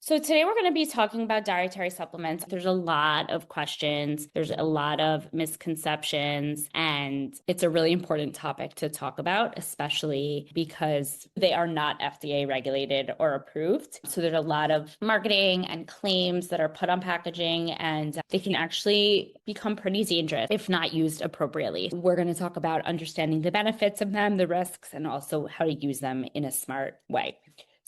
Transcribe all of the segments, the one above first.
So today we're going to be talking about dietary supplements. There's a lot of questions, there's a lot of misconceptions, and it's a really important topic to talk about, especially because they are not FDA regulated or approved. So there's a lot of marketing and claims that are put on packaging, and they can actually become pretty dangerous if not used appropriately. We're going to talk about understanding the benefits of them, the risks, and also how to use them in a smart way.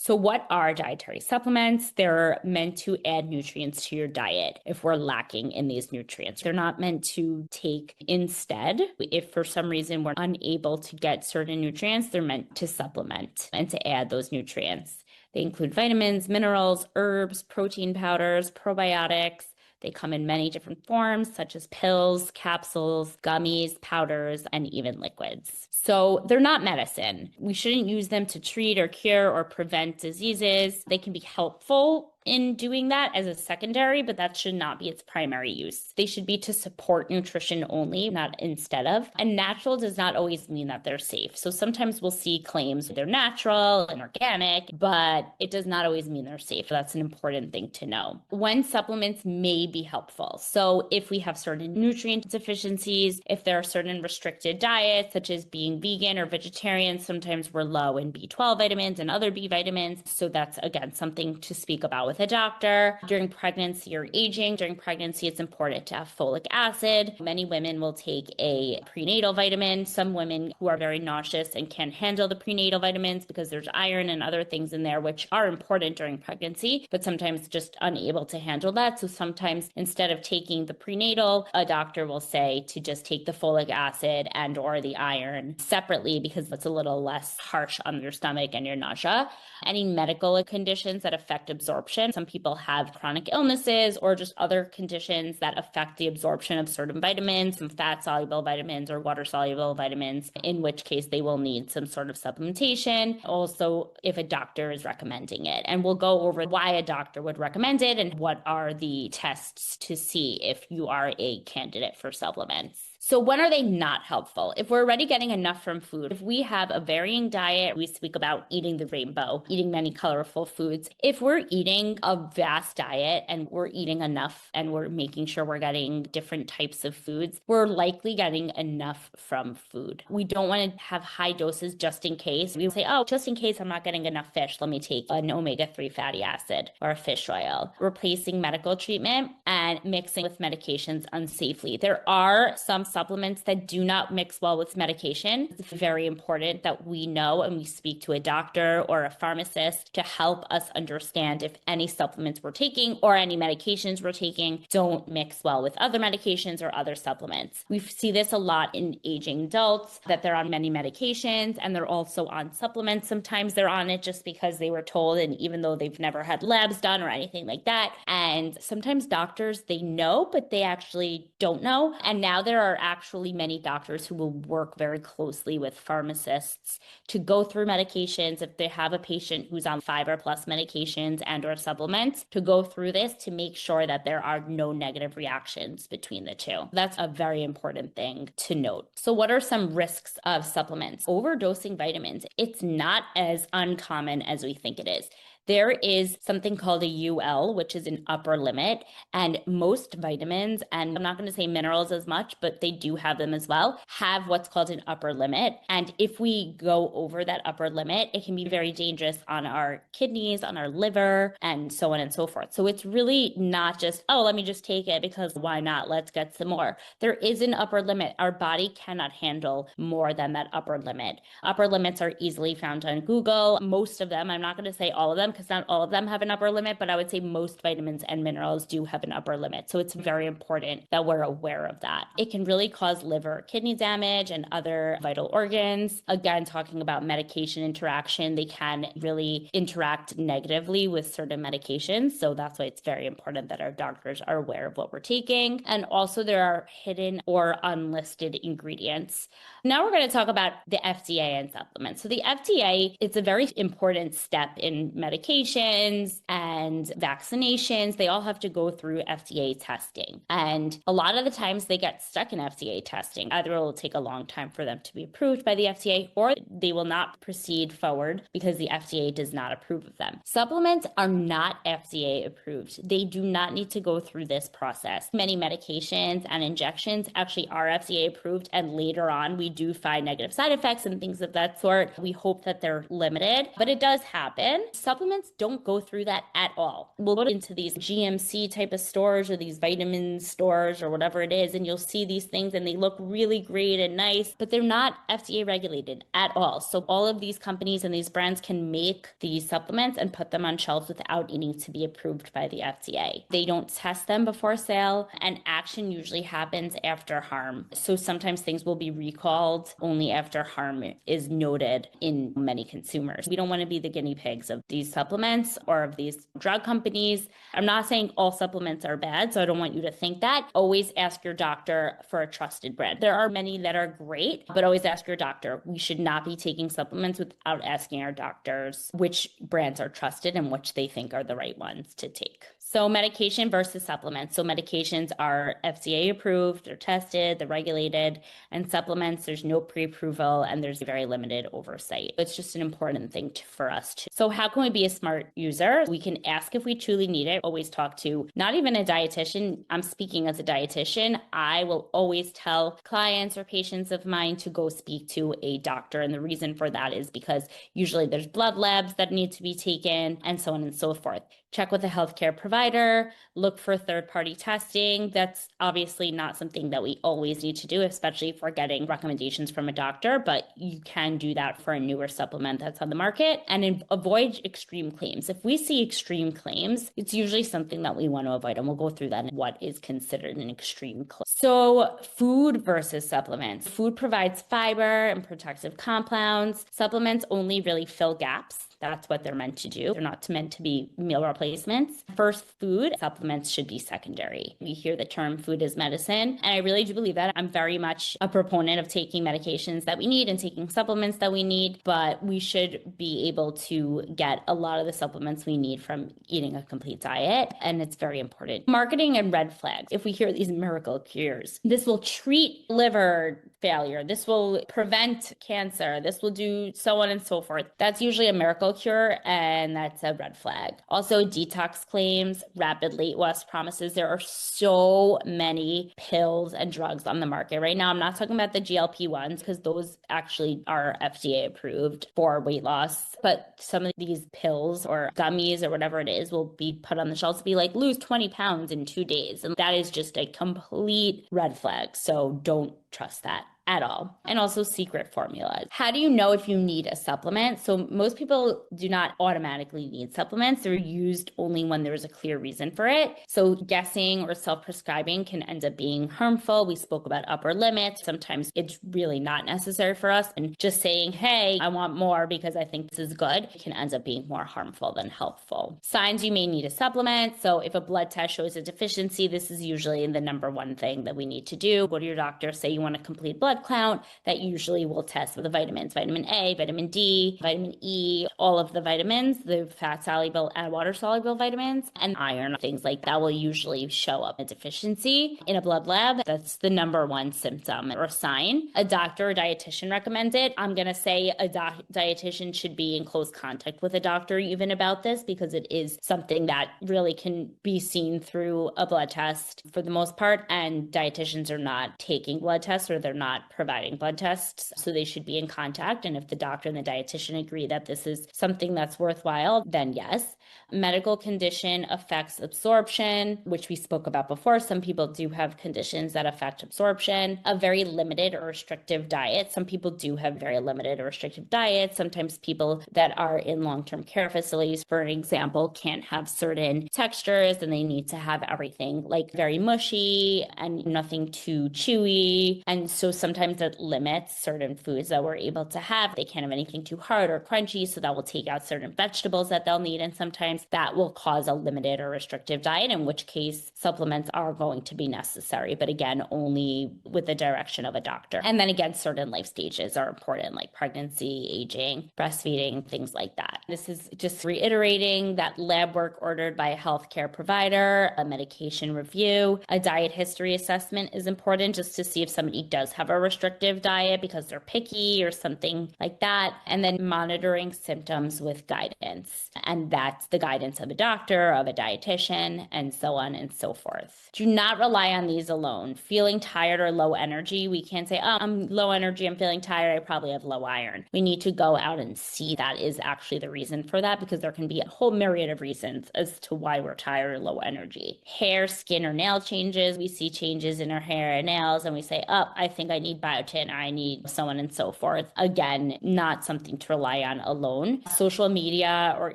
So what are dietary supplements? They're meant to add nutrients to your diet if we're lacking in these nutrients. They're not meant to take instead. If for some reason we're unable to get certain nutrients, they're meant to supplement and to add those nutrients. They include vitamins, minerals, herbs, protein powders, probiotics. They come in many different forms, such as pills, capsules, gummies, powders, and even liquids. So they're not medicine. We shouldn't use them to treat or cure or prevent diseases. They can be helpful in doing that as a secondary, but that should not be its primary use. They should be to support nutrition only, not instead of. And natural does not always mean that they're safe. So sometimes we'll see claims they're natural and organic, but it does not always mean they're safe. That's an important thing to know. When supplements may be helpful. So if we have certain nutrient deficiencies, if there are certain restricted diets, such as being vegan or vegetarian, sometimes we're low in B12 vitamins and other B vitamins. So that's, again, something to speak about with a doctor. During pregnancy or aging, during pregnancy, it's important to have folic acid. Many women will take a prenatal vitamin. Some women who are very nauseous and can't handle the prenatal vitamins because there's iron and other things in there which are important during pregnancy, but sometimes just unable to handle that. So sometimes instead of taking the prenatal, a doctor will say to just take the folic acid and or the iron separately because it's a little less harsh on your stomach and your nausea. Any medical conditions that affect absorption. Some people have chronic illnesses or just other conditions that affect the absorption of certain vitamins, some fat-soluble vitamins or water-soluble vitamins, in which case they will need some sort of supplementation. Also, if a doctor is recommending it. And we'll go over why a doctor would recommend it and what are the tests to see if you are a candidate for supplements. So when are they not helpful? If we're already getting enough from food, if we have a varying diet, we speak about eating the rainbow, eating many colorful foods. If we're eating a vast diet and we're eating enough and we're making sure we're getting different types of foods, we're likely getting enough from food. We don't want to have high doses just in case. We say, oh, just in case I'm not getting enough fish, let me take an omega-3 fatty acid or a fish oil. Replacing medical treatment and mixing with medications unsafely. There are some supplements that do not mix well with medication. It's very important that we know and we speak to a doctor or a pharmacist to help us understand if any supplements we're taking or any medications we're taking don't mix well with other medications or other supplements. We see this a lot in aging adults, that they're on many medications and they're also on supplements. Sometimes they're on it just because they were told, and even though they've never had labs done or anything like that. And sometimes doctors, they know, but they actually don't know. And now there are actually many doctors who will work very closely with pharmacists to go through medications. If they have a patient who's on 5 or plus medications and or supplements, to go through this to make sure that there are no negative reactions between the two. That's a very important thing to note. So what are some risks of supplements? Overdosing vitamins. It's not as uncommon as we think it is. There is something called a UL, which is an upper limit, and most vitamins, and I'm not going to say minerals as much, but they do have them as well, have what's called an upper limit. And if we go over that upper limit, it can be very dangerous on our kidneys, on our liver, and so on and so forth. So it's really not just, oh, let me just take it because why not? Let's get some more. There is an upper limit. Our body cannot handle more than that upper limit. Upper limits are easily found on Google. Most of them, I'm not going to say all of them, because not all of them have an upper limit, but I would say most vitamins and minerals do have an upper limit. So it's very important that we're aware of that. It can really cause liver, kidney damage, and other vital organs. Again, talking about medication interaction, they can really interact negatively with certain medications. So that's why it's very important that our doctors are aware of what we're taking. And also there are hidden or unlisted ingredients. Now we're going to talk about the FDA and supplements. So the FDA, it's a very important step in medication medications and vaccinations, they all have to go through FDA testing. And a lot of the times they get stuck in FDA testing. Either it will take a long time for them to be approved by the FDA, or they will not proceed forward because the FDA does not approve of them. Supplements are not FDA approved. They do not need to go through this process. Many medications and injections actually are FDA approved, and later on we do find negative side effects and things of that sort. We hope that they're limited, but it does happen. Supplements don't go through that at all. We'll go into these GMC type of stores or these vitamin stores or whatever it is, and you'll see these things and they look really great and nice, but they're not FDA regulated at all. So all of these companies and these brands can make these supplements and put them on shelves without needing to be approved by the FDA. They don't test them before sale, and action usually happens after harm. So sometimes things will be recalled only after harm is noted in many consumers. We don't want to be the guinea pigs of these supplements or of these drug companies. I'm not saying all supplements are bad, so I don't want you to think that. Always ask your doctor for a trusted brand. There are many that are great, but always ask your doctor. We should not be taking supplements without asking our doctors which brands are trusted and which they think are the right ones to take. So medication versus supplements. So medications are FDA approved, they're tested, they're regulated, and supplements, there's no pre-approval and there's very limited oversight. It's just an important thing for us to. So how can we be a smart user? We can ask if we truly need it. Always talk to not even a dietitian. I'm speaking as a dietitian. I will always tell clients or patients of mine to go speak to a doctor. And the reason for that is because usually there's blood labs that need to be taken and so on and so forth. Check with a healthcare provider, look for third-party testing. That's obviously not something that we always need to do, especially if we're getting recommendations from a doctor, but you can do that for a newer supplement that's on the market, and avoid extreme claims. If we see extreme claims, it's usually something that we want to avoid, and we'll go through that and what is considered an extreme claim. So food versus supplements. Food provides fiber and protective compounds. Supplements only really fill gaps. That's what they're meant to do. They're not meant to be meal replacements. First, food. Supplements should be secondary. We hear the term food is medicine, and I really do believe that. I'm very much a proponent of taking medications that we need and taking supplements that we need, but we should be able to get a lot of the supplements we need from eating a complete diet, and it's very important. Marketing and red flags. If we hear these miracle cures, this will treat liver failure, this will prevent cancer, this will do so on and so forth. That's usually a miracle cure, and that's a red flag. Also, detox claims, rapid weight loss promises. There are so many pills and drugs on the market right now. I'm not talking about the GLP-1s because those actually are FDA approved for weight loss, but some of these pills or gummies or whatever it is will be put on the shelves to be like, lose 20 pounds in 2 days. And that is just a complete red flag. So don't trust that at all. And also secret formulas. How do you know if you need a supplement? So most people do not automatically need supplements. They're used only when there's a clear reason for it. So guessing or self-prescribing can end up being harmful. We spoke about upper limits. Sometimes it's really not necessary for us. And just saying, hey, I want more because I think this is good, can end up being more harmful than helpful. Signs you may need a supplement. So if a blood test shows a deficiency, this is usually the number one thing that we need to do. Go to your doctor, say you want a complete blood count. That usually will test for the vitamins, vitamin A, vitamin D, vitamin E, all of the vitamins, the fat soluble and water soluble vitamins, and iron, things like that will usually show up a deficiency in a blood lab. That's the number one symptom or sign. A doctor or dietitian recommends it. I'm going to say a dietitian should be in close contact with a doctor even about this, because it is something that really can be seen through a blood test for the most part, and dietitians are not taking blood tests, or they're not providing blood tests, so they should be in contact. And if the doctor and the dietitian agree that this is something that's worthwhile, then yes. Medical condition affects absorption, which we spoke about before. Some people do have conditions that affect absorption. A very limited or restrictive diet. Some people do have very limited or restrictive diets. Sometimes people that are in long-term care facilities, for an example, can't have certain textures, and they need to have everything like very mushy and nothing too chewy. And so sometimes it limits certain foods that we're able to have. They can't have anything too hard or crunchy, so that will take out certain vegetables that they'll need. And sometimes that will cause a limited or restrictive diet, in which case supplements are going to be necessary. But again, only with the direction of a doctor. And then again, certain life stages are important, like pregnancy, aging, breastfeeding, things like that. This is just reiterating that lab work ordered by a healthcare provider, a medication review, a diet history assessment is important just to see if somebody does have a restrictive diet because they're picky or something like that. And then monitoring symptoms with guidance. And that's the guidance of a doctor, of a dietitian, and so on and so forth. Do not rely on these alone. Feeling tired or low energy, we can't say, oh, I'm low energy, I'm feeling tired, I probably have low iron. We need to go out and see that is actually the reason for that, because there can be a whole myriad of reasons as to why we're tired or low energy. Hair, skin, or nail changes. We see changes in our hair and nails and we say, oh, I think I need biotin, or I need so on and so forth. Again, not something to rely on alone. Social media or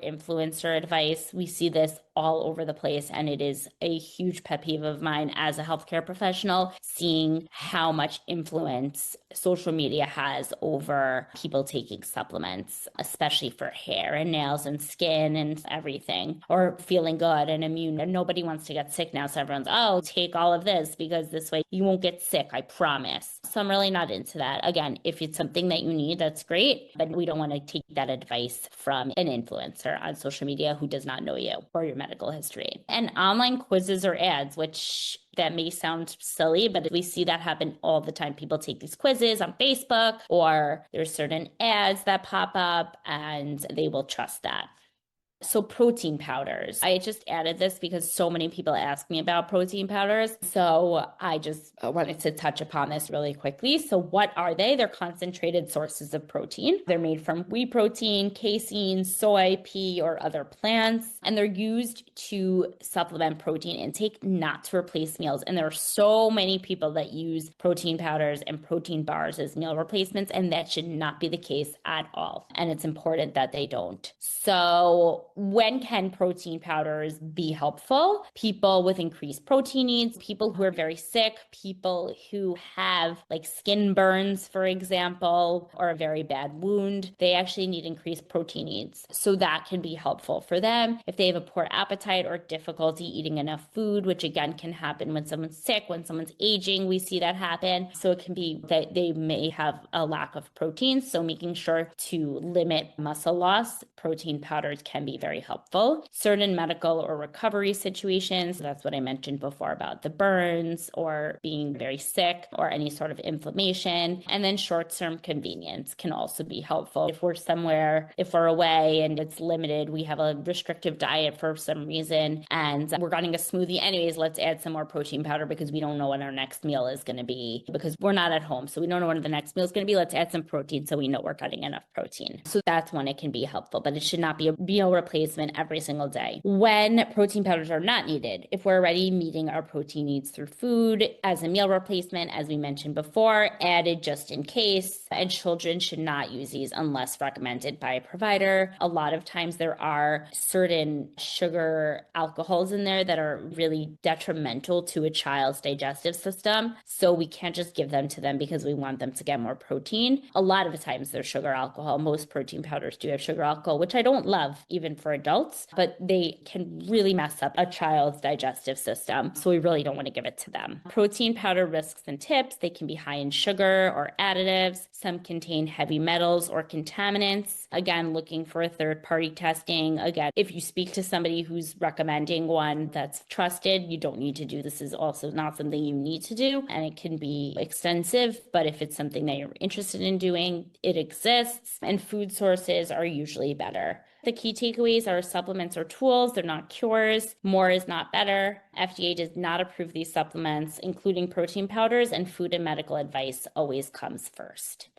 influencer advice, we see this all over the place, and it is a huge pet peeve of mine as a healthcare professional, seeing how much influence social media has over people taking supplements, especially for hair and nails and skin and everything, or feeling good and immune. And nobody wants to get sick now, so everyone's, oh, take all of this because this way you won't get sick, I promise. So I'm really not into that. Again, if it's something that you need, that's great, but we don't want to take that advice from an influencer on social media who does not know you or your medical history. And online quizzes or ads, which that may sound silly, but we see that happen all the time. People take these quizzes on Facebook, or there's certain ads that pop up and they will trust that. So protein powders. I just added this because so many people ask me about protein powders. So I just wanted to touch upon this really quickly. So what are they? They're concentrated sources of protein. They're made from wheat protein, casein, soy, pea, or other plants. And they're used to supplement protein intake, not to replace meals. And there are so many people that use protein powders and protein bars as meal replacements, and that should not be the case at all. And it's important that they don't. So when can protein powders be helpful? People with increased protein needs, people who are very sick, people who have like skin burns, for example, or a very bad wound, they actually need increased protein needs. So that can be helpful for them. If they have a poor appetite or difficulty eating enough food, which again can happen when someone's sick, when someone's aging, we see that happen. So it can be that they may have a lack of protein. So making sure to limit muscle loss, protein powders can be very helpful. Certain medical or recovery situations, that's what I mentioned before about the burns or being very sick or any sort of inflammation. And then short-term convenience can also be helpful. If we're somewhere, if we're away and it's limited, we have a restrictive diet for some reason and we're getting a smoothie anyways, let's add some more protein powder because we don't know what our next meal is going to be, because we're not at home. So we don't know what the next meal is going to be. Let's add some protein so we know we're getting enough protein. So that's when it can be helpful, but it should not be a meal replacement every single day. When protein powders are not needed, if we're already meeting our protein needs through food as a meal replacement, as we mentioned before, added just in case, and children should not use these unless recommended by a provider. A lot of times there are certain sugar alcohols in there that are really detrimental to a child's digestive system. So we can't just give them to them because we want them to get more protein. A lot of the times there's sugar alcohol. Most protein powders do have sugar alcohol, which I don't love even for adults, but they can really mess up a child's digestive system. So we really don't want to give it to them. Protein powder risks and tips. They can be high in sugar or additives. Some contain heavy metals or contaminants. Again, looking for a third-party testing. Again, if you speak to somebody who's recommending one that's trusted, you don't need to do this. Is also not something you need to do, and it can be extensive, but if it's something that you're interested in doing, it exists, and food sources are usually better. The key takeaways are supplements are tools, they're not cures. More is not better. FDA does not approve these supplements, including protein powders, and food and medical advice always comes first.